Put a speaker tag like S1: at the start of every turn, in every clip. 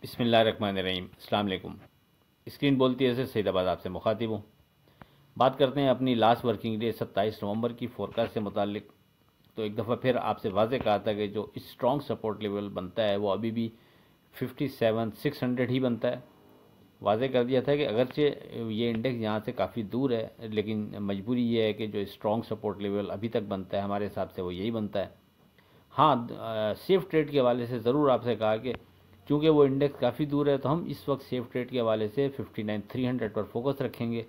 S1: बिस्मिल्लाहिर्रहमानिर्रहीम। अस्सलाम वालेकुम। स्क्रीन बोलती है, सैदाबाद आपसे मुखातिब हूँ। बात करते हैं अपनी लास्ट वर्किंग डे 27 नवंबर की फोरकास्ट से मुतालिक। तो एक दफ़ा फिर आपसे वाज़े कहा था कि जो स्ट्रॉन्ग सपोर्ट लेवल बनता है वो अभी भी 57,600 ही बनता है। वाज़े कर दिया था कि अगरचे ये इंडेक्स यहाँ से काफ़ी दूर है, लेकिन मजबूरी ये है कि जो स्ट्रॉन्ग सपोर्ट लेवल अभी तक बनता है हमारे हिसाब से वो यही बनता है। हाँ, सेफ ट्रेड के हवाले से ज़रूर आपसे कहा कि चूँकि वो इंडेक्स काफ़ी दूर है तो हम इस वक्त सेफ ट्रेड के हवाले से 59,300 पर फोकस रखेंगे।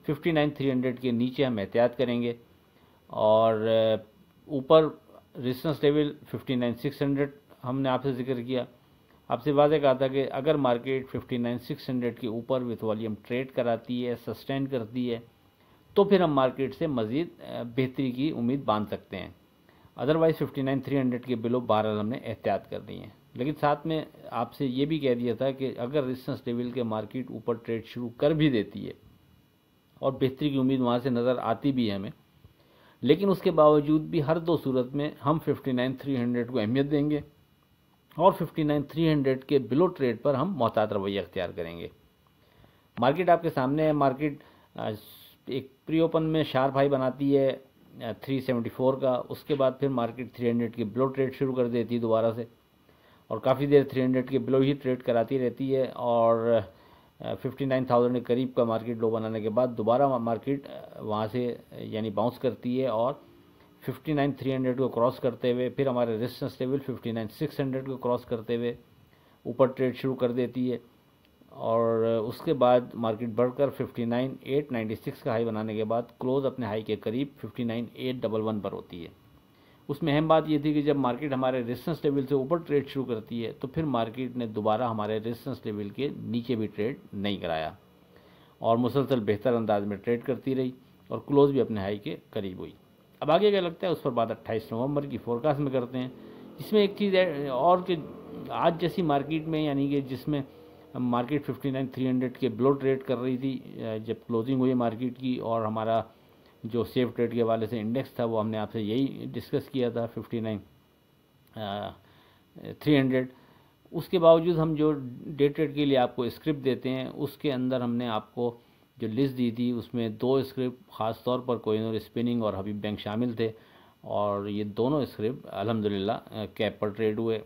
S1: 59,300 के नीचे हम एहतियात करेंगे और ऊपर रेजिस्टेंस लेवल 59,600 हमने आपसे जिक्र किया। आपसे वाज़े कहा था कि अगर मार्केट 59,600 के ऊपर विथ वॉल्यूम ट्रेड कराती है, सस्टेन करती है, तो फिर हम मार्केट से मज़ीद बेहतरी की उम्मीद बांध सकते हैं। अदरवाइज़ 59,300 के बिलो बहरहाल हमने एहतियात कर दी है। लेकिन साथ में आपसे ये भी कह दिया था कि अगर रेजिस्टेंस लेवल के मार्केट ऊपर ट्रेड शुरू कर भी देती है और बेहतरी की उम्मीद वहाँ से नज़र आती भी है हमें, लेकिन उसके बावजूद भी हर दो सूरत में हम 59,300 को अहमियत देंगे और 59,300 के बिलो ट्रेड पर हम मोहतात रवैया अख्तियार करेंगे। मार्केट आपके सामने है। मार्केट एक प्री ओपन में शार्प हाई बनाती है 374 का, उसके बाद फिर मार्केट 300 के बिलो ट्रेड शुरू कर देती है दोबारा से और काफ़ी देर 300 के बिलो ही ट्रेड कराती रहती है और 59,000 के करीब का मार्केट लो बनाने के बाद दोबारा मार्केट वहाँ से यानी बाउंस करती है और 59,300 को क्रॉस करते हुए फिर हमारे रेजिस्टेंस लेवल 59,600 को क्रॉस करते हुए ऊपर ट्रेड शुरू कर देती है और उसके बाद मार्केट बढ़कर 59,896 का हाई बनाने के बाद क्लोज अपने हाई के करीब 59,811 पर होती है। उसमें अहम बात यह थी कि जब मार्केट हमारे रेजिस्टेंस लेवल से ऊपर ट्रेड शुरू करती है तो फिर मार्केट ने दोबारा हमारे रेजिस्टेंस लेवल के नीचे भी ट्रेड नहीं कराया और मुसलसल बेहतर अंदाज में ट्रेड करती रही और क्लोज भी अपने हाई के करीब हुई। अब आगे क्या लगता है उस पर बात 28 नवंबर की फोरकास्ट में करते हैं। इसमें एक चीज़ और कि आज जैसी मार्केट में यानी कि जिसमें मार्केट 59,300 के बिलो ट्रेड कर रही थी जब क्लोजिंग हुई मार्केट की, और हमारा जो सेफ ट्रेड के हवाले से इंडेक्स था वो हमने आपसे यही डिस्कस किया था 59,300। उसके बावजूद हम जो डे ट्रेड के लिए आपको स्क्रिप्ट देते हैं उसके अंदर हमने आपको जो लिस्ट दी थी उसमें दो स्क्रिप्ट ख़ास तौर पर कोहिनूर स्पिनिंग और हबीब बैंक शामिल थे और ये दोनों स्क्रिप्ट अल्हम्दुलिल्लाह कैप पर ट्रेड हुए।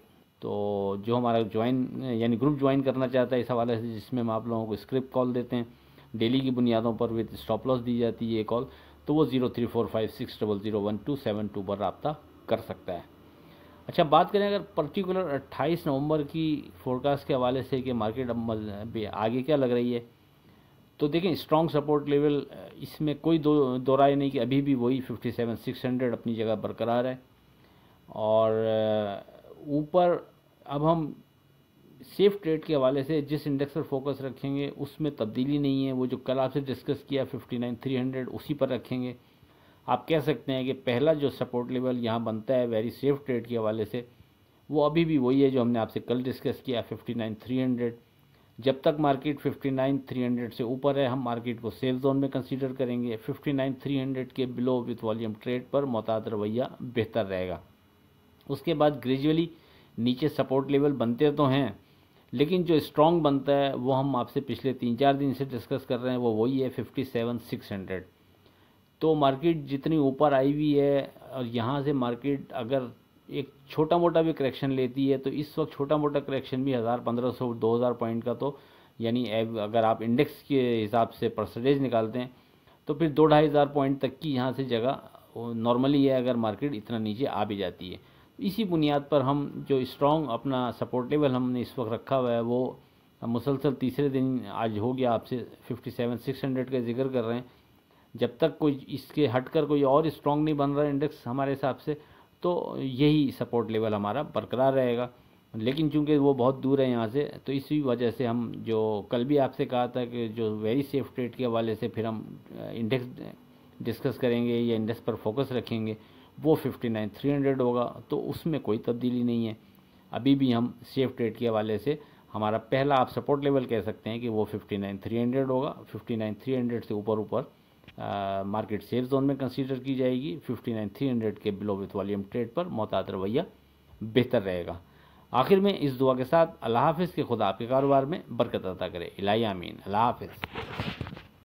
S1: तो जो हमारा ज्वाइन यानी ग्रुप ज्वाइन करना चाहता है इस हवाले से, जिसमें हम आप लोगों को स्क्रिप्ट कॉल देते हैं डेली की बुनियादों पर विद स्टॉप लॉस दी जाती है ये कॉल, तो वो 0345600172 पर रब्ता कर सकता है। अच्छा, बात करें अगर पर्टिकुलर 28 नवंबर की फोरकास्ट के हवाले से कि मार्केट अब आगे क्या लग रही है, तो देखें स्ट्रॉन्ग सपोर्ट लेवल इसमें कोई दो राय नहीं कि अभी भी वही 57,600 अपनी जगह बरकरार है और ऊपर अब हम सेफ ट्रेड के हवाले से जिस इंडेक्स पर फोकस रखेंगे उसमें तब्दीली नहीं है। वो जो कल आपसे डिस्कस किया 59,300 उसी पर रखेंगे। आप कह सकते हैं कि पहला जो सपोर्ट लेवल यहाँ बनता है वेरी सेफ ट्रेड के हवाले से वो अभी भी वही है जो हमने आपसे कल डिस्कस किया 59,300। जब तक मार्केट 59,300 से ऊपर है हम मार्केट को सेफ जोन में कंसीडर करेंगे। 59,300 के बिलो विथ वॉल्यूम ट्रेड पर मोहतात रवैया बेहतर रहेगा। उसके बाद ग्रेजुअली नीचे सपोर्ट लेवल बनते तो हैं, लेकिन जो स्ट्रॉन्ग बनता है वो हम आपसे पिछले 3-4 दिन से डिस्कस कर रहे हैं वो वही है 57,600। तो मार्केट जितनी ऊपर आई हुई है और यहाँ से मार्केट अगर एक छोटा मोटा भी करेक्शन लेती है तो इस वक्त छोटा मोटा करेक्शन भी 1,000-1,500-2,000 पॉइंट का, तो यानी अगर आप इंडेक्स के हिसाब से परसेंटेज निकालते हैं तो फिर 2-2,500 पॉइंट तक की यहाँ से जगह नॉर्मली है अगर मार्केट इतना नीचे आ भी जाती है। इसी बुनियाद पर हम जो स्ट्रॉन्ग अपना सपोर्ट लेवल हमने इस वक्त रखा हुआ है वो मुसलसल तीसरे दिन आज हो गया आपसे 57,600 का जिक्र कर रहे हैं। जब तक कोई इसके हटकर कोई और स्ट्रॉन्ग नहीं बन रहा इंडेक्स हमारे हिसाब से तो यही सपोर्ट लेवल हमारा बरकरार रहेगा। लेकिन चूंकि वो बहुत दूर है यहाँ से तो इसी वजह से हम जो कल भी आपसे कहा था कि जो वेरी सेफ ट्रेड के हवाले से फिर हम इंडेक्स डिस्कस करेंगे या इंडेक्स पर फोकस रखेंगे वो 59,300 होगा, तो उसमें कोई तब्दीली नहीं है। अभी भी हम सेफ ट्रेड के हवाले से हमारा पहला आप सपोर्ट लेवल कह सकते हैं कि वो 59,300 होगा। 59,300 से ऊपर मार्केट सेफ जोन में कंसीडर की जाएगी। 59,300 के बिलो विथ वॉल्यूम ट्रेड पर मोहतात रवैया बेहतर रहेगा। आखिर में इस दुआ के साथ अल्लाह हाफिज़ कि खुदा आपके कारोबार में बरकत अता करे। इलाही आमीन। अल्लाह हाफिज़।